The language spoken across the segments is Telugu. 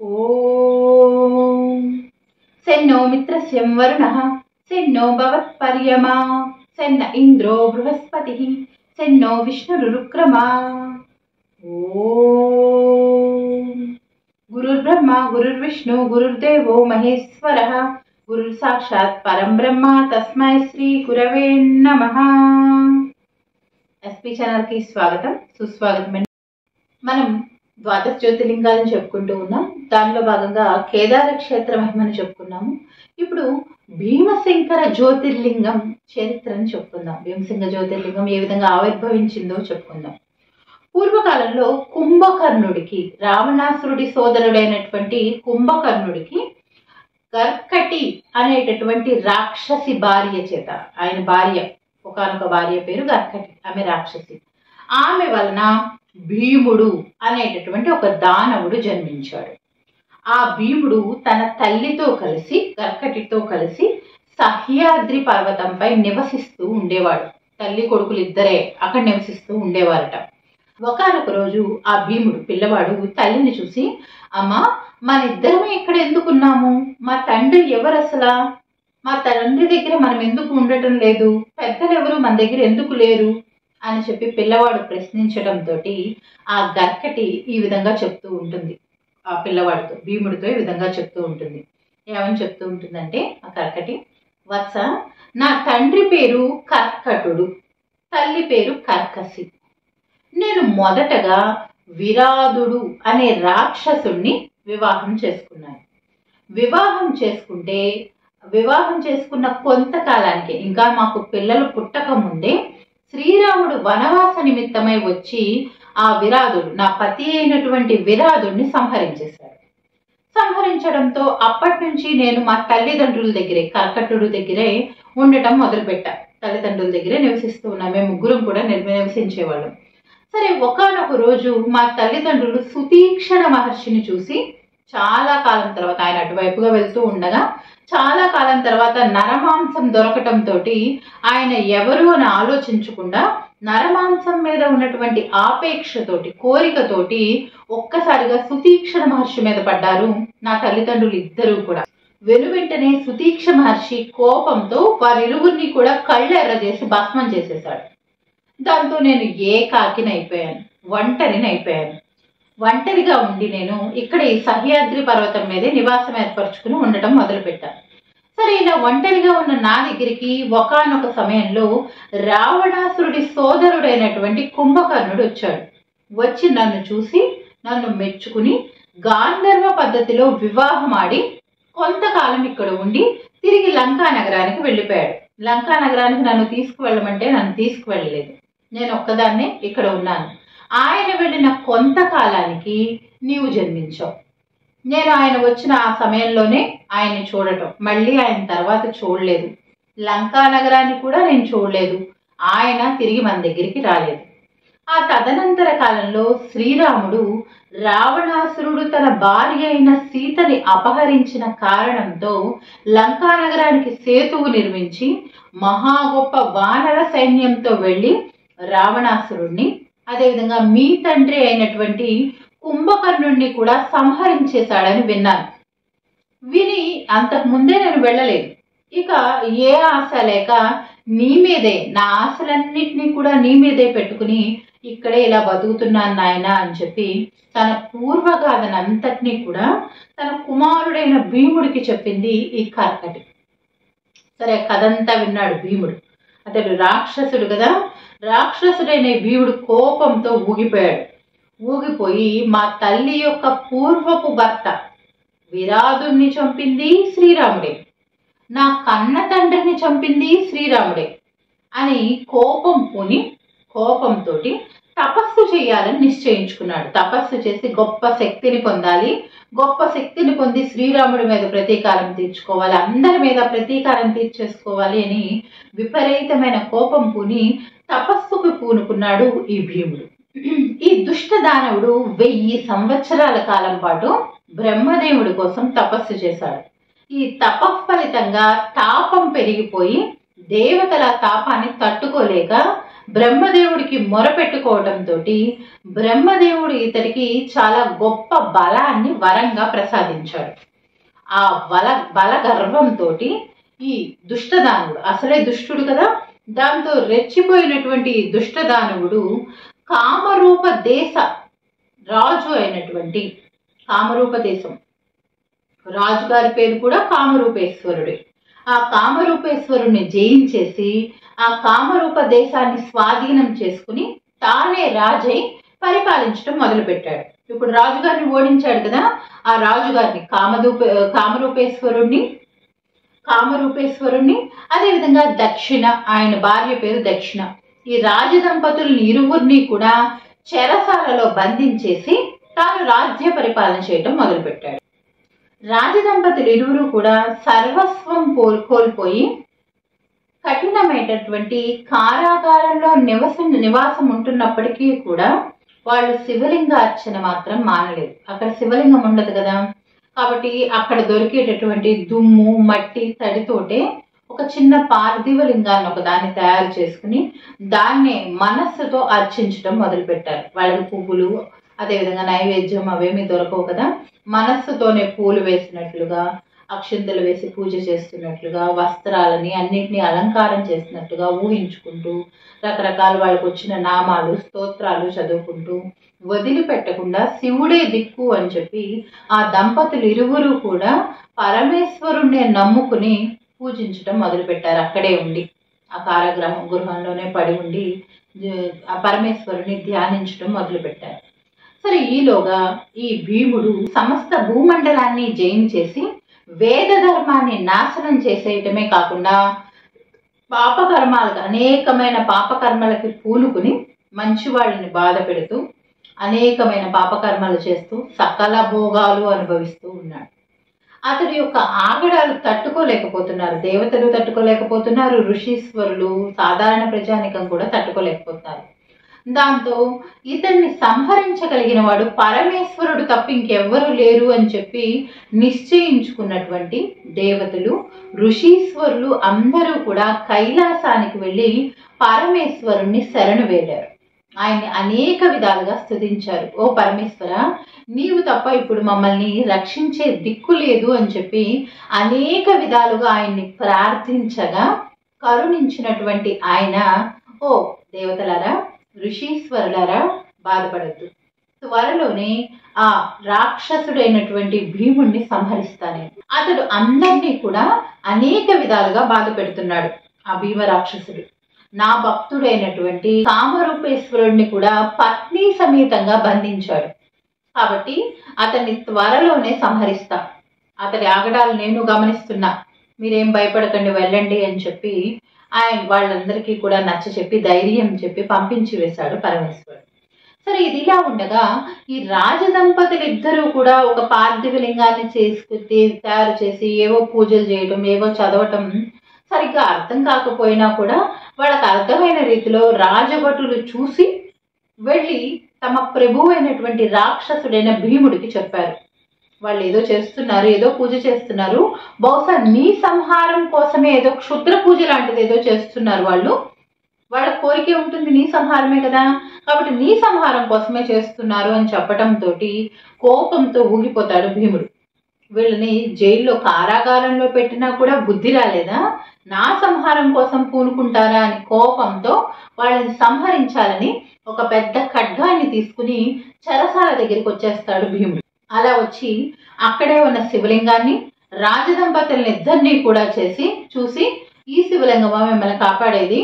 ఓం సెన్నో మిత్రస్యం వరుణః సెన్నో భవత్పర్యమా సెన్న ఇంద్రో బృహస్పతిః సెన్నో విష్ణురుక్రమా. ఓం గురుర్బ్రహ్మ గురుర్విష్ణు గురుర్దేవో మహేశ్వరః గురుర్ సాక్షాత్ పరం బ్రహ్మ తస్మై శ్రీ గురవే నమః. ఎస్పీ ఛానల్ కి స్వాగతం సుస్వాగతం. మనం ద్వాదశ జ్యోతిర్లింగాలను చెప్పుకుంటూ ఉన్నాం. దానిలో భాగంగా కేదార క్షేత్ర మహిమను చెప్పుకున్నాము. ఇప్పుడు భీమశంకర జ్యోతిర్లింగం చరిత్రను చెప్పుకుందాం. భీమశంకర జ్యోతిర్లింగం ఏ విధంగా ఆవిర్భవించిందో చెప్పుకుందాం. పూర్వకాలంలో కుంభకర్ణుడికి, రావణాసురుడి సోదరుడైనటువంటి కుంభకర్ణుడికి గర్కటి అనేటటువంటి రాక్షసి భార్య చేత, ఆయన భార్య, ఒకానొక భార్య పేరు గర్కటి, ఆమె రాక్షసి. ఆమె వలన భీముడు అనేటటువంటి ఒక దానవుడు జన్మించాడు. ఆ భీముడు తన తల్లితో కలిసి, గర్కటితో కలిసి సహ్యాద్రి పర్వతంపై నివసిస్తూ ఉండేవాడు. తల్లి కొడుకులు ఇద్దరే అక్కడ నివసిస్తూ ఉండేవారట. ఒకానొక రోజు ఆ భీముడు పిల్లవాడు తల్లిని చూసి, అమ్మా, మన ఇద్దరమే ఇక్కడ ఎందుకున్నాము? మా తండ్రి ఎవరు అసలా? మా తండ్రి దగ్గర మనం ఎందుకు ఉండటం లేదు? పెద్దలు ఎవరు మన దగ్గర ఎందుకు లేరు అని చెప్పి పిల్లవాడు ప్రశ్నించడంతో ఆ గర్కటి ఈ విధంగా చెప్తూ ఉంటుంది. ఆ పిల్లవాడితో, భీముడితో ఈ విధంగా చెప్తూ ఉంటుంది. ఏమని చెప్తూ ఉంటుందంటే ఆ గర్కటి, వత్స, నా తండ్రి పేరు కర్కటుడు, తల్లి పేరు కర్కసి. నేను మొదటగా విరాదుడు అనే రాక్షసుణ్ణి వివాహం చేసుకున్నాను. వివాహం చేసుకున్న కొంతకాలానికి, ఇంకా మాకు పిల్లలు పుట్టక ముందే, శ్రీరాముడు వనవాస నిమిత్తమై వచ్చి ఆ విరాదుడు, నా పతి అయినటువంటి విరాదుడిని సంహరించేశాడు. సంహరించడంతో అప్పటి నుంచి నేను మా తల్లిదండ్రుల దగ్గరే, కర్కటుడు దగ్గరే ఉండటం మొదలుపెట్టా. తల్లిదండ్రుల దగ్గరే నివసిస్తూ ఉన్నా. మేము ముగ్గురం కూడా నివసించేవాళ్ళం. సరే, ఒకానొక రోజు మా తల్లిదండ్రులు సుతీక్షణ మహర్షిని చూసి, చాలా కాలం తర్వాత, ఆయన అటువైపుగా వెళ్తూ ఉండగా చాలా కాలం తర్వాత నరమాంసం దొరకటంతో ఆయన ఎవరు అని ఆలోచించకుండా నరమాంసం మీద ఉన్నటువంటి ఆపేక్షతోటి, కోరికతోటి ఒక్కసారిగా సుతీక్షణ మహర్షి మీద పడ్డారు నా తల్లిదండ్రులు ఇద్దరూ కూడా. వెనువెంటనే సుతీక్ష మహర్షి కోపంతో వారిరువురిని కూడా కళ్ళెర్ర చేసి భస్మం చేసేశాడు. దాంతో నేను ఏకాకినైపోయాను, ఒంటరినైపోయాను. ఒంటరిగా ఉండి నేను ఇక్కడ ఈ సహ్యాద్రి పర్వతం మీదే నివాసం ఏర్పరచుకుని ఉండటం మొదలుపెట్టాను. సరే, ఇలా ఒంటరిగా ఉన్న నా దగ్గరికి ఒకానొక సమయంలో రావణాసురుడి సోదరుడైనటువంటి కుంభకర్ణుడు వచ్చాడు. వచ్చి నన్ను చూసి, నన్ను మెచ్చుకుని గాంధర్వ పద్ధతిలో వివాహం ఆడి కొంతకాలం ఇక్కడ ఉండి తిరిగి లంకా నగరానికి వెళ్ళిపోయాడు. లంకా నగరానికి నన్ను తీసుకువెళ్ళమంటే నన్ను తీసుకువెళ్ళలేదు. నేను ఒక్కదాన్నే ఇక్కడ ఉన్నాను. ఆయన వెళ్ళిన కొంతకాలానికి నీవు జన్మించావు. నేను ఆయన వచ్చిన ఆ సమయంలోనే ఆయన్ని చూడటం, మళ్ళీ ఆయన తర్వాత చూడలేదు. లంకా నగరాన్ని కూడా నేను చూడలేదు. ఆయన తిరిగి మన దగ్గరికి రాలేదు. ఆ తదనంతర కాలంలో శ్రీరాముడు రావణాసురుడు తన భార్య అయిన సీతని అపహరించిన కారణంతో లంకా నగరానికి సేతువు నిర్మించి మహా గొప్ప వానర సైన్యంతో వెళ్ళి రావణాసురుణ్ణి, అదేవిధంగా మీ తండ్రి అయినటువంటి కుంభకర్ణుణ్ణి కూడా సంహరించేశాడని విన్నాను. విని అంతకుముందే నేను వెళ్ళలేదు. ఇక ఏ ఆశ లేక నీ మీదే, నా ఆశలన్నిటినీ కూడా నీ మీదే పెట్టుకుని ఇక్కడే ఇలా బతుకుతున్నాను నాయన అని చెప్పి తన పూర్వగాథనంతటినీ కూడా తన కుమారుడైన భీముడికి చెప్పింది ఈ కర్కటి. సరే, కథంతా విన్నాడు భీముడు. అతడు రాక్షసుడు కదా. రాక్షసుడైన భీముడు కోపంతో ఊగిపోయి మా తల్లి యొక్క పూర్వపు భర్త విరాదుణ్ణి చంపింది శ్రీరాముడే, నా కన్న తండ్రిని చంపింది శ్రీరాముడే అని కోపంతో తపస్సు చేయాలని నిశ్చయించుకున్నాడు. తపస్సు చేసి గొప్ప శక్తిని పొందాలి, గొప్ప శక్తిని పొంది శ్రీరాముడి మీద ప్రతీకారం తీర్చుకోవాలి, అందరి మీద ప్రతీకారం తీర్చేసుకోవాలి అని విపరీతమైన కోపం పూని తపస్సుకు పూనుకున్నాడు ఈ భీముడు. ఈ దుష్ట దానవుడు 1000 సంవత్సరాల కాలం పాటు బ్రహ్మదేవుడి కోసం తపస్సు చేశాడు. ఈ తపఫలితంగా తాపం పెరిగిపోయి దేవతల తాపాన్ని తట్టుకోలేక బ్రహ్మదేవుడికి మొరపెట్టుకోవడంతో బ్రహ్మదేవుడు ఇతడికి చాలా గొప్ప బలాన్ని వరంగా ప్రసాదించాడు. ఆ బల గర్వంతో ఈ దుష్టదానుడు, అసలే దుష్టుడు కదా, దాంతో రెచ్చిపోయినటువంటి దుష్టదానవుడు కామరూప దేశ రాజు అయినటువంటి, కామరూప దేశం రాజుగారి పేరు కూడా కామరూపేశ్వరుడే, ఆ కామరూపేశ్వరుణ్ణి జయించేసి ఆ కామరూప దేశాన్ని స్వాధీనం చేసుకుని తానే రాజై పరిపాలించడం మొదలుపెట్టాడు. ఇప్పుడు రాజుగారిని ఓడించాడు కదా, ఆ రాజుగారిని కామరూపేశ్వరుణ్ణి అదేవిధంగా దక్షిణ, ఆయన భార్య పేరు దక్షిణ, ఈ రాజదంపతుల్ని ఇరువురిని కూడా చెరసాలలో బంధించేసి తాను రాజ్య పరిపాలన చేయటం మొదలుపెట్టాడు. రాజదంపతులు ఇరువురు కూడా సర్వస్వం కోల్పోయి కఠినమైనటువంటి కారాగారంలో నివాసం ఉంటున్నప్పటికీ కూడా వాళ్ళు శివలింగ అర్చన మాత్రం మానలేదు. అక్కడ శివలింగం ఉండదు కదా, కాబట్టి అక్కడ దొరికేటటువంటి దుమ్ము మట్టి తడితోటే ఒక చిన్న పార్థివ లింగాన్ని ఒక దాన్ని తయారు చేసుకుని దాన్నే మనస్సుతో అర్చించడం మొదలుపెట్టారు. వాళ్ళకి పువ్వులు అదేవిధంగా నైవేద్యం అవేమీ దొరకవు కదా, మనస్సుతోనే పూలు వేసినట్లుగా, అక్షింతలు వేసి పూజ చేస్తున్నట్లుగా, వస్త్రాలని అన్నింటినీ అలంకారం చేసినట్టుగా ఊహించుకుంటూ రకరకాల వాళ్ళకు వచ్చిన నామాలు స్తోత్రాలు చదువుకుంటూ వదిలిపెట్టకుండా శివుడే దిక్కు అని చెప్పి ఆ దంపతులు ఇరువురు కూడా పరమేశ్వరుణ్ణి నమ్ముకుని పూజించడం మొదలుపెట్టారు. అక్కడే ఉండి ఆ గృహంలోనే పడి ఉండి ఆ పరమేశ్వరుని ధ్యానించడం మొదలుపెట్టారు. సరే, ఈలోగా ఈ భీముడు సమస్త భూమండలాన్ని జయించేసి వేద ధర్మాన్ని నాశనం చేసేయటమే కాకుండా అనేకమైన పాపకర్మలకి పూనుకుని మంచి వాళ్ళని బాధ పెడుతూ అనేకమైన పాపకర్మలు చేస్తూ సకల భోగాలు అనుభవిస్తూ ఉన్నాడు. అతడి యొక్క ఆగడాలు తట్టుకోలేకపోతున్నారు, దేవతలు తట్టుకోలేకపోతున్నారు, ఋషీశ్వరులు సాధారణ ప్రజానికం కూడా తట్టుకోలేకపోతున్నారు. దాంతో ఇతన్ని సంహరించగలిగిన వాడు పరమేశ్వరుడు తప్ప ఇంకెవ్వరూ లేరు అని చెప్పి నిశ్చయించుకున్నటువంటి దేవతలు ఋషీశ్వరులు అందరూ కూడా కైలాసానికి వెళ్ళి పరమేశ్వరుణ్ణి శరణు వేడారు. ఆయన్ని అనేక విధాలుగా స్తుతించారు. ఓ పరమేశ్వర, నీవు తప్ప ఇప్పుడు మమ్మల్ని రక్షించే దిక్కు లేదు అని చెప్పి అనేక విధాలుగా ఆయన్ని ప్రార్థించగా కరుణించినటువంటి ఆయన, ఓ దేవతలారా, ఋషీశ్వరులారా, బాధపడద్దు, త్వరలోనే ఆ రాక్షసుడైనటువంటి భీముణ్ణి సంహరిస్తానే. అతడు అందరినీ కూడా అనేక విధాలుగా బాధ పెడుతున్నాడు. ఆ భీమ రాక్షసుడు నా భక్తుడైనటువంటి కామరూపేశ్వరుణ్ణి కూడా పత్ని సమేతంగా బంధించాడు. కాబట్టి అతన్ని త్వరలోనే సంహరిస్తా. అతడి ఆగడాలు నేను గమనిస్తున్నా, మీరేం భయపడకండి, వెళ్ళండి అని చెప్పి ఆయన వాళ్ళందరికీ కూడా నచ్చ చెప్పి ధైర్యం చెప్పి పంపించి వేశాడు పరమేశ్వరుడు. సరే, ఇది ఇలా ఉండగా ఈ రాజదంపతులు ఇద్దరూ కూడా ఒక పార్థివ లింగాన్ని తయారు చేసి ఏవో పూజలు చేయటం, ఏవో చదవటం సరిగ్గా అర్థం కాకపోయినా కూడా వాళ్ళకి అర్థమైన రీతిలో రాజభటులు చూసి వెళ్ళి తమ ప్రభువు అయినటువంటి రాక్షసుడైన భీముడికి చెప్పారు. వాళ్ళు ఏదో చేస్తున్నారు, ఏదో పూజ చేస్తున్నారు, బహుశా నీ సంహారం కోసమే ఏదో క్షుద్ర పూజ లాంటిది ఏదో చేస్తున్నారు వాళ్ళు. వాళ్ళ కోరికే ఉంటుంది నీ సంహారమే కదా, కాబట్టి నీ సంహారం కోసమే చేస్తున్నారు అని చెప్పటంతో కోపంతో ఊగిపోతాడు భీముడు. వీళ్ళని జైల్లో కారాగారంలో పెట్టినా కూడా బుద్ధి రాలేదా, నా సంహారం కోసం పూనుకుంటారా అని కోపంతో వాళ్ళని సంహరించాలని ఒక పెద్ద ఖడ్గాన్ని తీసుకుని చెరసాల దగ్గరికి వచ్చేస్తాడు భీముడు. అలా వచ్చి అక్కడే ఉన్న శివలింగాన్ని రాజదంపతుల్ని ఇద్దరినీ కూడా చూసి ఈ శివలింగమా మిమ్మల్ని కాపాడేది,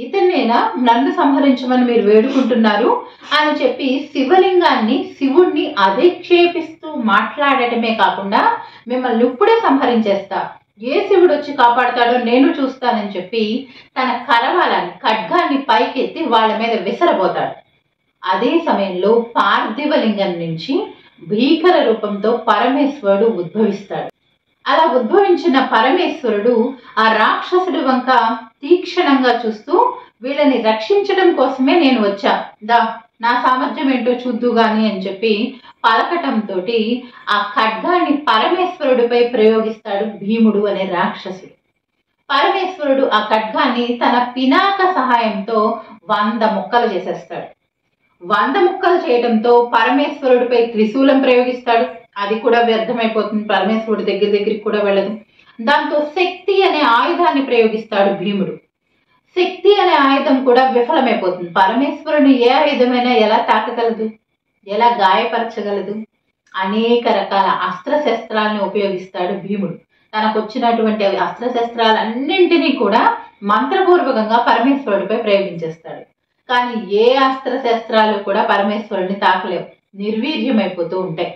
ఇతన్నేనా నన్ను సంహరించమని మీరు వేడుకుంటున్నారు అని చెప్పి శివుణ్ణి అధిక్షేపిస్తూ మాట్లాడటమే కాకుండా మిమ్మల్ని ఇప్పుడే సంహరించేస్తా, ఏ శివుడు వచ్చి కాపాడతాడో నేను చూస్తానని చెప్పి తన కరవాలని ఖడ్గాన్ని పైకెత్తి వాళ్ళ మీద విసరబోతాడు. అదే సమయంలో పార్థివలింగం నుంచి భీకర రూపంతో పరమేశ్వరుడు ఉద్భవిస్తాడు. అలా ఉద్భవించిన పరమేశ్వరుడు ఆ రాక్షసుడి వంక తీక్షణంగా చూస్తూ వీళ్ళని రక్షించడం కోసమే నేను వచ్చా, నా సామర్థ్యం ఏంటో చూద్దు గాని అని చెప్పి పలకటంతో ఆ ఖడ్గాన్ని పరమేశ్వరుడిపై ప్రయోగిస్తాడు భీముడు అనే రాక్షసుడు. పరమేశ్వరుడు ఆ ఖడ్గాన్ని తన పినాక సహాయంతో 100 ముక్కలు చేసేస్తాడు. 100 ముక్కలు చేయడంతో పరమేశ్వరుడిపై త్రిశూలం ప్రయోగిస్తాడు. అది కూడా వ్యర్థమైపోతుంది, పరమేశ్వరుడి దగ్గరికి కూడా వెళ్ళదు. దాంతో శక్తి అనే ఆయుధాన్ని ప్రయోగిస్తాడు భీముడు. శక్తి అనే ఆయుధం కూడా విఫలమైపోతుంది. పరమేశ్వరుని ఏ ఆయుధమైనా ఎలా తాకగలదు, ఎలా గాయపరచగలదు? అనేక రకాల అస్త్రశస్త్రాలను ఉపయోగిస్తాడు భీముడు. తనకు వచ్చినటువంటి అస్త్రశస్త్రాలన్నింటినీ కూడా మంత్రపూర్వకంగా పరమేశ్వరుడిపై ప్రయోగించేస్తాడు. కానీ ఏ అస్త్రశస్త్రాలు కూడా పరమేశ్వరుడిని తాకలేవు, నిర్వీర్యమైపోతూ ఉంటాయి.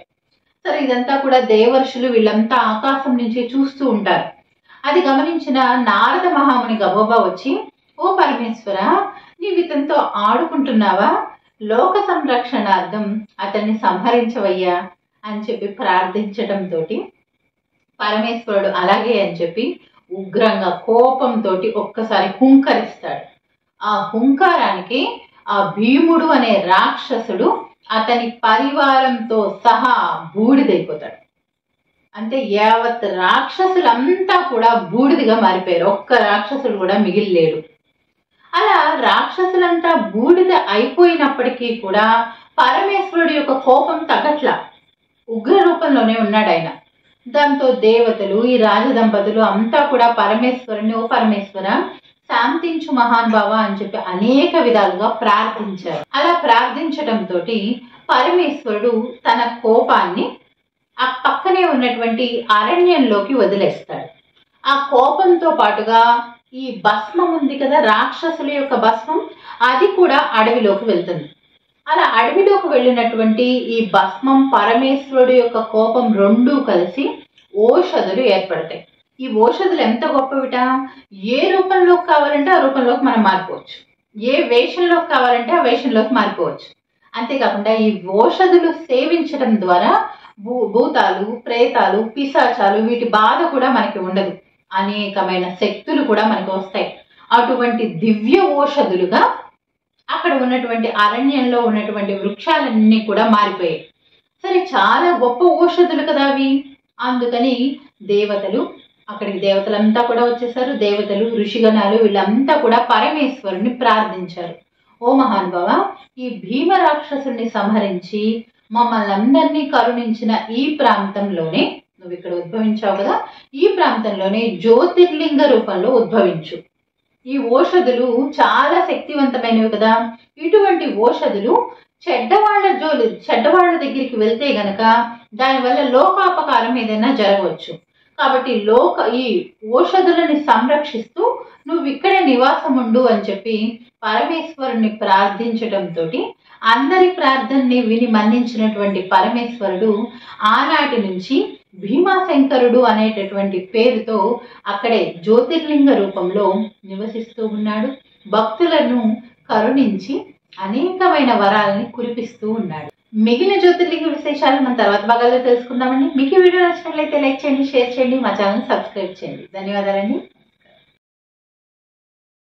సరే, ఇదంతా కూడా దేవర్షులు వీళ్ళంతా ఆకాశం నుంచి చూస్తూ ఉంటారు. అది గమనించిన నారద మహాముని గబోబా వచ్చి, ఓ పరమేశ్వర, నీవు ఇతనితో ఆడుకుంటున్నావా? లోక సంరక్షణార్థం అతన్ని సంహరించవయ్యా అని చెప్పి ప్రార్థించటంతో పరమేశ్వరుడు అలాగే అని చెప్పి ఉగ్రంగా కోపంతో ఒక్కసారి హుంకరిస్తాడు. ఆ హుంకారానికి ఆ భీముడు అనే రాక్షసుడు అతని పరివారంతో సహా బూడిదైపోతాడు. అంటే యావత్ రాక్షసులంతా కూడా బూడిదిగా మారిపోయారు. ఒక్క రాక్షసుడు కూడా మిగిలిలేడు. అలా రాక్షసులంతా బూడిద అయిపోయినప్పటికీ కూడా పరమేశ్వరుడు యొక్క కోపం తగ్గట్లా, ఉగ్ర రూపంలోనే ఉన్నాడు ఆయన. దాంతో దేవతలు, ఈ రాజదంపతులు అంతా కూడా పరమేశ్వరుని, ఓ పరమేశ్వర శాంతించు మహానుభావ అని చెప్పి అనేక విధాలుగా ప్రార్థించారు. అలా ప్రార్థించడంతో పరమేశ్వరుడు తన కోపాన్ని ఆ పక్కనే ఉన్నటువంటి అరణ్యంలోకి వదిలేస్తాడు. ఆ కోపంతో పాటుగా ఈ భస్మం ఉంది కదా, రాక్షసుల యొక్క భస్మం, అది కూడా అడవిలోకి వెళ్తుంది. అలా అడవిలోకి వెళ్ళినటువంటి ఈ భస్మం, పరమేశ్వరుడు యొక్క కోపం రెండూ కలిసి ఓషధులు ఏర్పడతాయి. ఈ ఓషధులు ఎంత గొప్పవిట! ఏ రూపంలోకి కావాలంటే ఆ రూపంలోకి మనం మారిపోవచ్చు, ఏ వేషంలోకి కావాలంటే ఆ వేషంలోకి మారిపోవచ్చు. అంతేకాకుండా ఈ ఓషధులు సేవించడం ద్వారా భూతాలు, ప్రేతాలు, పిశాచాలు వీటి బాధ కూడా మనకి ఉండదు. అనేకమైన శక్తులు కూడా మనకు వస్తాయి. అటువంటి దివ్య ఓషధులుగా అక్కడ ఉన్నటువంటి అరణ్యంలో ఉన్నటువంటి వృక్షాలన్నీ కూడా మారిపోయాయి. సరే, చాలా గొప్ప ఓషధులు కదా అవి. అందుకని దేవతలు, అక్కడికి దేవతలంతా కూడా వచ్చేసారు. దేవతలు, ఋషిగణాలు వీళ్ళంతా కూడా పరమేశ్వరుని ప్రార్థించారు. ఓ మహానుభావ, ఈ భీమ రాక్షసుని సంహరించి మమ్మల్ని అందరినీ కరుణించిన ఈ ప్రాంతంలోనే, నువ్వు ఇక్కడ ఉద్భవించావు కదా, ఈ ప్రాంతంలోనే జ్యోతిర్లింగ రూపంలో ఉద్భవించు. ఈ ఓషధులు చాలా శక్తివంతమైనవి కదా. ఇటువంటి ఓషధులు చెడ్డవాళ్ళ దగ్గరికి వెళ్తే గనక దానివల్ల లోకాపకారం ఏదైనా జరగవచ్చు. కాబట్టి ఈ ఓషధులని సంరక్షిస్తూ నువ్వు ఇక్కడే నివాసం ఉండు అని చెప్పి పరమేశ్వరుని ప్రార్థించడంతో అందరి ప్రార్థనని విని మన్నించినటువంటి పరమేశ్వరుడు ఆనాటి నుంచి భీమాశంకరుడు అనేటటువంటి పేరుతో అక్కడే జ్యోతిర్లింగ రూపంలో నివసిస్తూ ఉన్నాడు. భక్తులను కరుణించి అనేకమైన వరాలని కురిపిస్తూ ఉన్నాడు. మిగిలిన జ్యోతిర్లింగ విశేషాలు మన తర్వాత భాగాల్లో తెలుసుకుందామండి. మీకు ఈ వీడియో నచ్చినట్లయితే లైక్ చేయండి, షేర్ చేయండి, మా ఛానల్ సబ్స్క్రైబ్ చేయండి. ధన్యవాదాలండి.